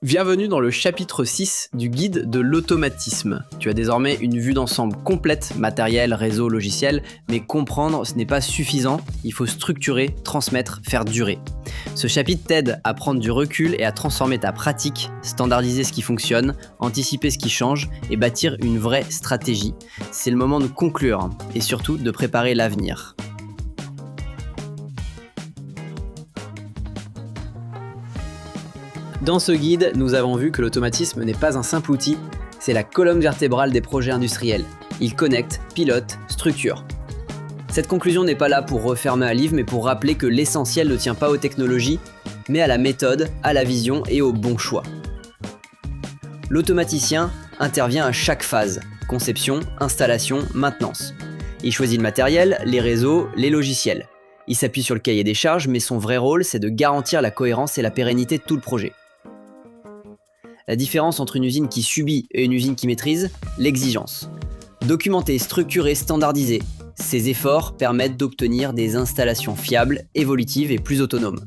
Bienvenue dans le chapitre 6 du guide de l'automatisme. Tu as désormais une vue d'ensemble complète, matériel, réseau, logiciel, mais comprendre, ce n'est pas suffisant, il faut structurer, transmettre, faire durer. Ce chapitre t'aide à prendre du recul et à transformer ta pratique, standardiser ce qui fonctionne, anticiper ce qui change et bâtir une vraie stratégie. C'est le moment de conclure et surtout de préparer l'avenir. Dans ce guide, nous avons vu que l'automatisme n'est pas un simple outil, c'est la colonne vertébrale des projets industriels. Il connecte, pilote, structure. Cette conclusion n'est pas là pour refermer un livre, mais pour rappeler que l'essentiel ne tient pas aux technologies, mais à la méthode, à la vision et au bon choix. L'automaticien intervient à chaque phase, conception, installation, maintenance. Il choisit le matériel, les réseaux, les logiciels. Il s'appuie sur le cahier des charges, mais son vrai rôle, c'est de garantir la cohérence et la pérennité de tout le projet. La différence entre une usine qui subit et une usine qui maîtrise, l'exigence. Documenter, structurer, standardiser. Ces efforts permettent d'obtenir des installations fiables, évolutives et plus autonomes.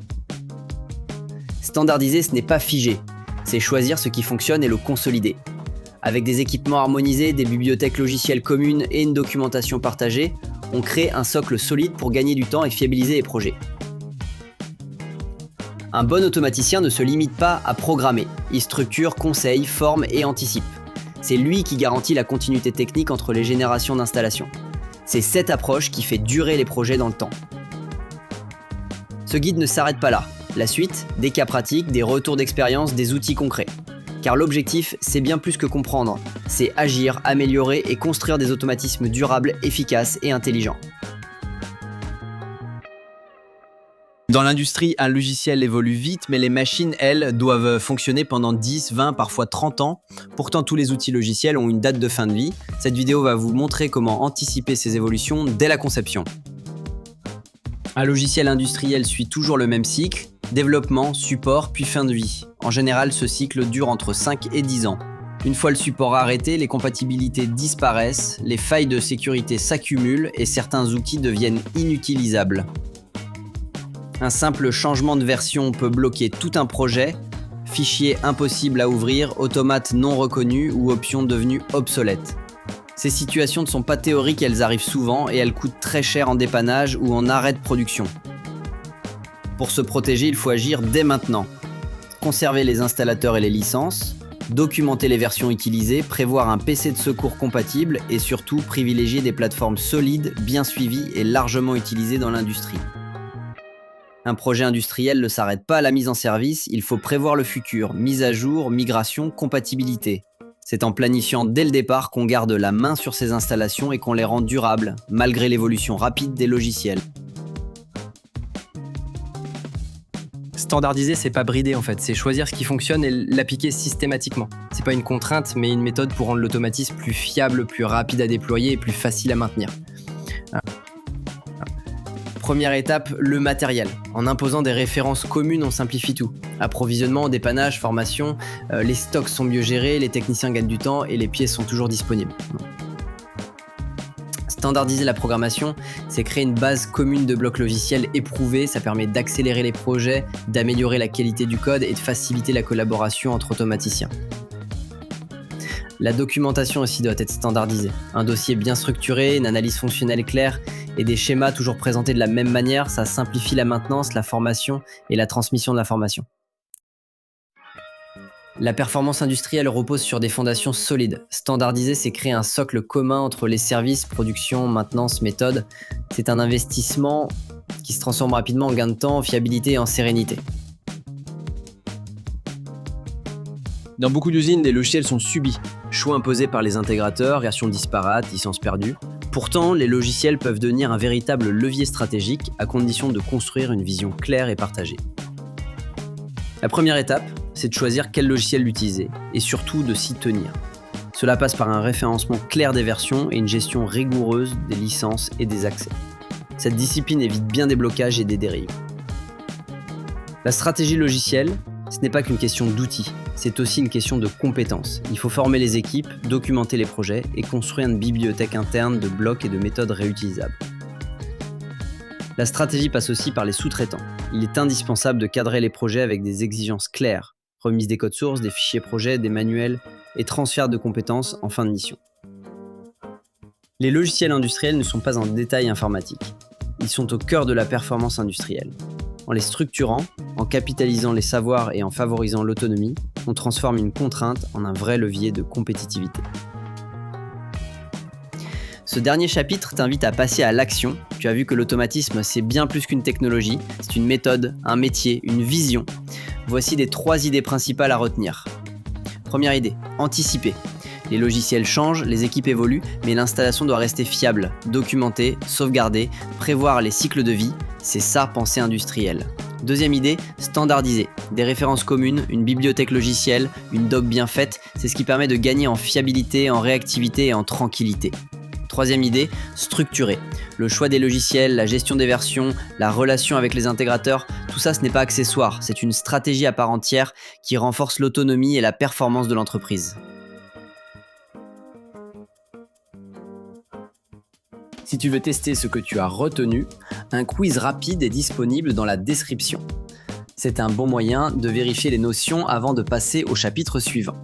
Standardiser, ce n'est pas figé, c'est choisir ce qui fonctionne et le consolider. Avec des équipements harmonisés, des bibliothèques logicielles communes et une documentation partagée, on crée un socle solide pour gagner du temps et fiabiliser les projets. Un bon automaticien ne se limite pas à programmer, il structure, conseille, forme et anticipe. C'est lui qui garantit la continuité technique entre les générations d'installations. C'est cette approche qui fait durer les projets dans le temps. Ce guide ne s'arrête pas là. La suite, des cas pratiques, des retours d'expérience, des outils concrets. Car l'objectif, c'est bien plus que comprendre, c'est agir, améliorer et construire des automatismes durables, efficaces et intelligents. Dans l'industrie, un logiciel évolue vite, mais les machines, elles, doivent fonctionner pendant 10, 20, parfois 30 ans. Pourtant, tous les outils logiciels ont une date de fin de vie. Cette vidéo va vous montrer comment anticiper ces évolutions dès la conception. Un logiciel industriel suit toujours le même cycle, développement, support, puis fin de vie. En général, ce cycle dure entre 5 et 10 ans. Une fois le support arrêté, les compatibilités disparaissent, les failles de sécurité s'accumulent et certains outils deviennent inutilisables. Un simple changement de version peut bloquer tout un projet, fichier impossible à ouvrir, automate non reconnu ou option devenue obsolète. Ces situations ne sont pas théoriques, elles arrivent souvent et elles coûtent très cher en dépannage ou en arrêt de production. Pour se protéger, il faut agir dès maintenant. Conserver les installateurs et les licences, documenter les versions utilisées, prévoir un PC de secours compatible et surtout privilégier des plateformes solides, bien suivies et largement utilisées dans l'industrie. Un projet industriel ne s'arrête pas à la mise en service, il faut prévoir le futur, mise à jour, migration, compatibilité. C'est en planifiant dès le départ qu'on garde la main sur ces installations et qu'on les rend durables, malgré l'évolution rapide des logiciels. Standardiser, c'est pas brider en fait, c'est choisir ce qui fonctionne et l'appliquer systématiquement. C'est pas une contrainte, mais une méthode pour rendre l'automatisme plus fiable, plus rapide à déployer et plus facile à maintenir. Première étape, le matériel. En imposant des références communes, on simplifie tout. Approvisionnement, dépannage, formation, les stocks sont mieux gérés, les techniciens gagnent du temps et les pièces sont toujours disponibles. Standardiser la programmation, c'est créer une base commune de blocs logiciels éprouvés, ça permet d'accélérer les projets, d'améliorer la qualité du code et de faciliter la collaboration entre automaticiens. La documentation aussi doit être standardisée. Un dossier bien structuré, une analyse fonctionnelle claire et des schémas toujours présentés de la même manière, ça simplifie la maintenance, la formation et la transmission de l'information. La performance industrielle repose sur des fondations solides. Standardiser, c'est créer un socle commun entre les services, production, maintenance, méthode. C'est un investissement qui se transforme rapidement en gain de temps, en fiabilité et en sérénité. Dans beaucoup d'usines, les logiciels sont subis. Choix imposés par les intégrateurs, versions disparates, licences perdues. Pourtant, les logiciels peuvent devenir un véritable levier stratégique à condition de construire une vision claire et partagée. La première étape, c'est de choisir quel logiciel utiliser et surtout de s'y tenir. Cela passe par un référencement clair des versions et une gestion rigoureuse des licences et des accès. Cette discipline évite bien des blocages et des dérives. La stratégie logicielle, ce n'est pas qu'une question d'outils, c'est aussi une question de compétences. Il faut former les équipes, documenter les projets et construire une bibliothèque interne de blocs et de méthodes réutilisables. La stratégie passe aussi par les sous-traitants. Il est indispensable de cadrer les projets avec des exigences claires, remise des codes sources, des fichiers projets, des manuels et transfert de compétences en fin de mission. Les logiciels industriels ne sont pas un détail informatique. Ils sont au cœur de la performance industrielle. En les structurant, en capitalisant les savoirs et en favorisant l'autonomie, on transforme une contrainte en un vrai levier de compétitivité. Ce dernier chapitre t'invite à passer à l'action. Tu as vu que l'automatisme, c'est bien plus qu'une technologie, c'est une méthode, un métier, une vision. Voici les 3 idées principales à retenir. Première idée, anticiper. Les logiciels changent, les équipes évoluent, mais l'installation doit rester fiable, documentée, sauvegardée, prévoir les cycles de vie, c'est ça pensée industrielle. Deuxième idée, standardiser. Des références communes, une bibliothèque logicielle, une doc bien faite, c'est ce qui permet de gagner en fiabilité, en réactivité et en tranquillité. Troisième idée, structurer. Le choix des logiciels, la gestion des versions, la relation avec les intégrateurs, tout ça ce n'est pas accessoire, c'est une stratégie à part entière qui renforce l'autonomie et la performance de l'entreprise. Si tu veux tester ce que tu as retenu, un quiz rapide est disponible dans la description. C'est un bon moyen de vérifier les notions avant de passer au chapitre suivant.